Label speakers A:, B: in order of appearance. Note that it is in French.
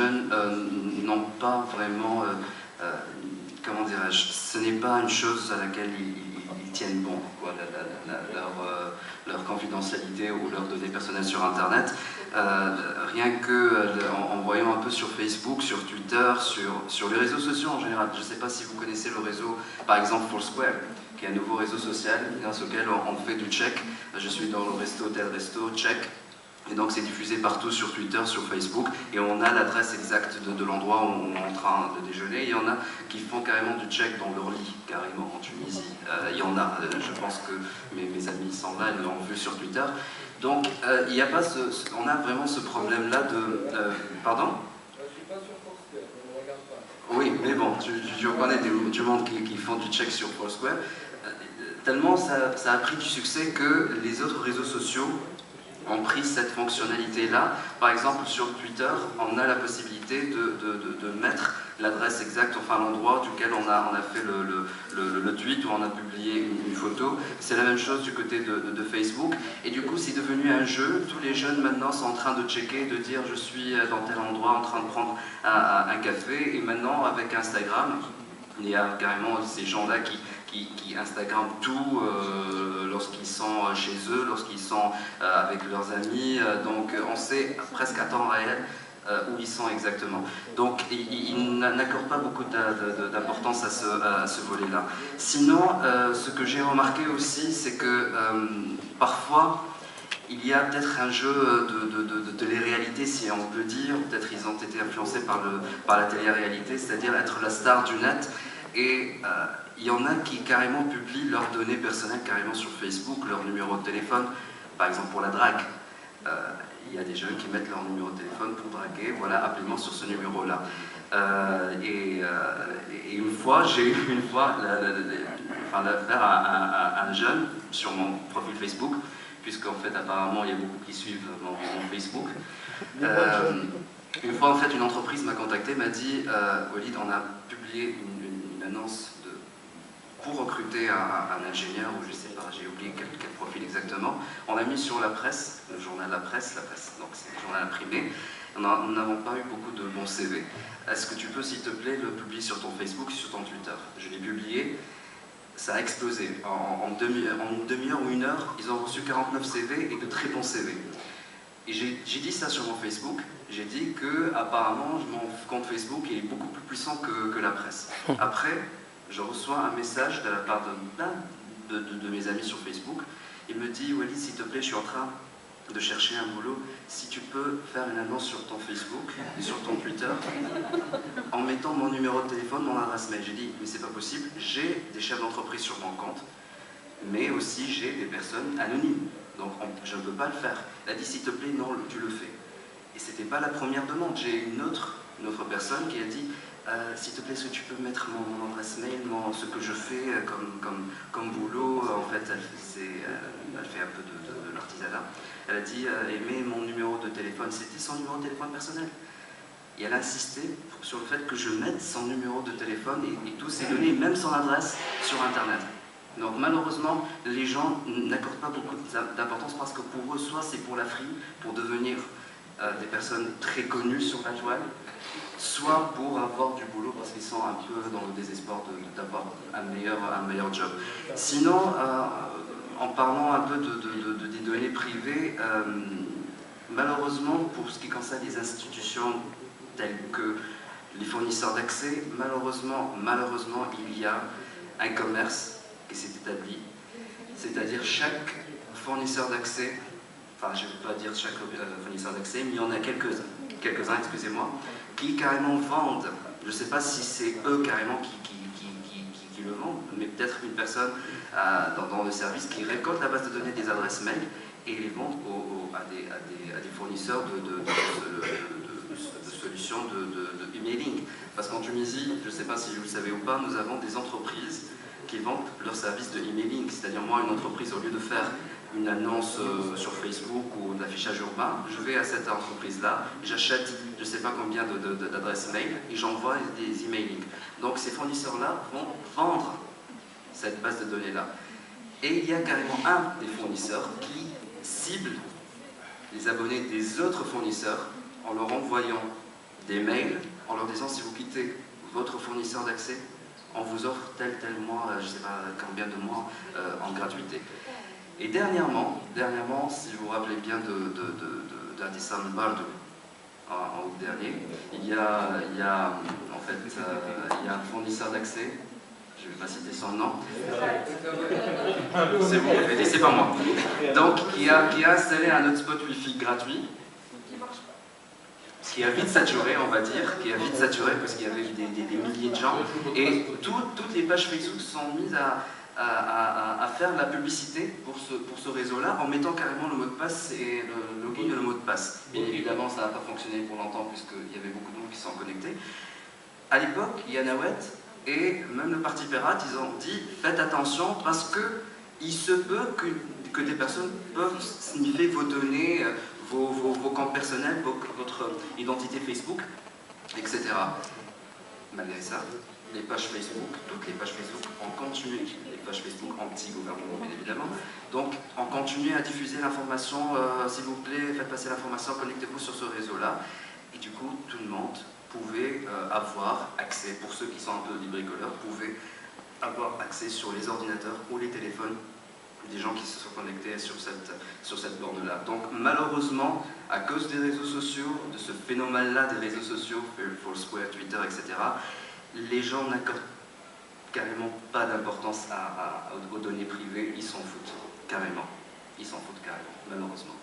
A: jeunes n'ont pas vraiment, comment dirais-je, ce n'est pas une chose à laquelle ils tiennent bon, quoi, leur confidentialité ou leurs données personnelles sur Internet. Rien qu'en voyant un peu sur Facebook, sur Twitter, sur les réseaux sociaux en général. Je ne sais pas si vous connaissez le réseau, par exemple Foursquare, qui est un nouveau réseau social grâce auquel on fait du check. Je suis dans le resto, tel resto, check. Et donc c'est diffusé partout sur Twitter, sur Facebook, et on a l'adresse exacte de l'endroit où on est en train de déjeuner. Il y en a qui font carrément du check dans leur lit, carrément, en Tunisie. Il y en a, je pense que mes amis sont là, ils l'ont vu sur Twitter. Donc il y a pas on a vraiment ce problème-là de... pardon ?
B: Je ne suis pas sur Foursquare, je ne regarde pas.
A: Oui, mais bon, tu reconnais du monde qui font du check sur Foursquare. Tellement ça a pris du succès que les autres réseaux sociaux ont pris cette fonctionnalité-là. Par exemple, sur Twitter, on a la possibilité de mettre l'adresse exacte, enfin l'endroit duquel on a fait le tweet où on a publié une photo. C'est la même chose du côté de Facebook. Et du coup, c'est devenu un jeu. Tous les jeunes maintenant sont en train de checker, de dire je suis dans tel endroit en train de prendre un café. Et maintenant, avec Instagram, il y a carrément ces gens-là qui Instagramment tout lorsqu'ils sont chez eux, lorsqu'ils sont avec leurs amis. Donc on sait presque à temps réel où ils sont exactement. Donc ils n'accordent pas beaucoup d'importance à ce volet-là. Sinon, ce que j'ai remarqué aussi, c'est que parfois, il y a peut-être un jeu de télé-réalité, si on peut dire. Peut-être ils ont été influencés par la télé-réalité, c'est-à-dire être la star du net. Et il y en a qui carrément publient leurs données personnelles carrément sur Facebook, leur numéro de téléphone, par exemple pour la drague. Il y a des jeunes qui mettent leur numéro de téléphone pour draguer, voilà, appelez-moi sur ce numéro-là. Et une fois, j'ai eu l'affaire à un jeune sur mon profil Facebook, puisqu'en fait apparemment il y a beaucoup qui suivent mon Facebook. Une fois en fait une entreprise m'a contacté, m'a dit Walid, on a publié une annonce pour recruter un ingénieur, ou je sais pas, j'ai oublié quel profil exactement. On l'a mis sur la presse, le journal La Presse, donc c'est le journal imprimé. Nous n'avons pas eu beaucoup de bons CV. Est-ce que tu peux, s'il te plaît, le publier sur ton Facebook, sur ton Twitter? Je l'ai publié, ça a explosé. En une demi-heure ou une heure, ils ont reçu 49 CV et de très bons CV. Et j'ai dit ça sur mon Facebook, j'ai dit que apparemment mon compte Facebook est beaucoup plus puissant que la presse. Après, je reçois un message de la part de mes amis sur Facebook. Il me dit Walid, s'il te plaît, je suis en train de chercher un boulot. Si tu peux faire une annonce sur ton Facebook et sur ton Twitter en mettant mon numéro de téléphone, mon adresse mail. J'ai dit mais c'est pas possible. J'ai des chefs d'entreprise sur mon compte, mais aussi j'ai des personnes anonymes. Donc je ne peux pas le faire. Il a dit s'il te plaît, non, tu le fais. Et c'était pas la première demande. J'ai une autre personne qui a dit s'il te plaît, est-ce que tu peux mettre mon adresse mail, ce que je fais comme boulot. En fait, elle fait un peu de l'artisanat. Elle a dit mets mon numéro de téléphone. C'était son numéro de téléphone personnel. Et elle a insisté sur le fait que je mette son numéro de téléphone et tous ses données, même son adresse, sur Internet. Donc malheureusement, les gens n'accordent pas beaucoup d'importance parce que pour eux, soit c'est pour la frime, pour devenir des personnes très connues sur la toile, soit pour avoir du boulot parce qu'ils sont un peu dans le désespoir d'avoir un meilleur job. Sinon, en parlant un peu des données privées, malheureusement, pour ce qui concerne les institutions telles que les fournisseurs d'accès, malheureusement, il y a un commerce qui s'est établi, c'est-à-dire chaque fournisseur d'accès, enfin je ne veux pas dire chaque fournisseur d'accès, mais il y en a quelques-uns, excusez-moi, qui carrément vendent, je ne sais pas si c'est eux carrément qui le vendent, mais peut-être une personne dans le service qui récolte la base de données des adresses mail et les vend à des fournisseurs de solutions de emailing. Parce qu'en Tunisie, je ne sais pas si vous le savez ou pas, nous avons des entreprises qui vendent leur service de emailing. C'est-à-dire moi, une entreprise, au lieu de faire une annonce sur Facebook ou de l'affichage urbain, je vais à cette entreprise-là, j'achète je ne sais pas combien d'adresses mail et j'envoie des emailing. Donc ces fournisseurs-là vont vendre cette base de données-là. Et il y a carrément un des fournisseurs qui cible les abonnés des autres fournisseurs en leur envoyant des mails quitter votre fournisseur d'accès, on vous offre tel mois, je ne sais pas combien de mois en gratuité. Et dernièrement, si vous vous rappelez bien d'Addison Bardo, en août dernier, il y a un fournisseur d'accès, je ne vais pas citer son nom, c'est vous, c'est pas moi, donc qui a installé un hotspot Wi-Fi gratuit, qui a vite saturé, on va dire, parce qu'il y avait des milliers de gens, et toutes les pages Facebook sont mises à faire de la publicité pour ce réseau-là en mettant carrément le mot de passe et le login et le mot de passe. Bien évidemment, ça n'a pas fonctionné pour longtemps puisqu'il y avait beaucoup de monde qui sont connectés. À l'époque, Yanawet et même le Parti Pirate, ils ont dit faites attention parce que il se peut que des personnes peuvent sniffer vos données, vos comptes personnels, votre identité Facebook, etc. Malgré ça, les pages Facebook, toutes les pages Facebook ont continué, les pages Facebook anti-gouvernement bien évidemment, donc on continue à diffuser l'information, s'il vous plaît, faites passer l'information, connectez-vous sur ce réseau-là, et du coup tout le monde pouvait avoir accès, pour ceux qui sont un peu des bricoleurs, pouvaient avoir accès sur les ordinateurs ou les téléphones des gens qui se sont connectés sur cette borne-là. Donc malheureusement, à cause des réseaux sociaux, de ce phénomène-là des réseaux sociaux, Foursquare, Twitter, etc., les gens n'accordent carrément pas d'importance aux données privées, ils s'en foutent carrément. Ils s'en foutent carrément, malheureusement.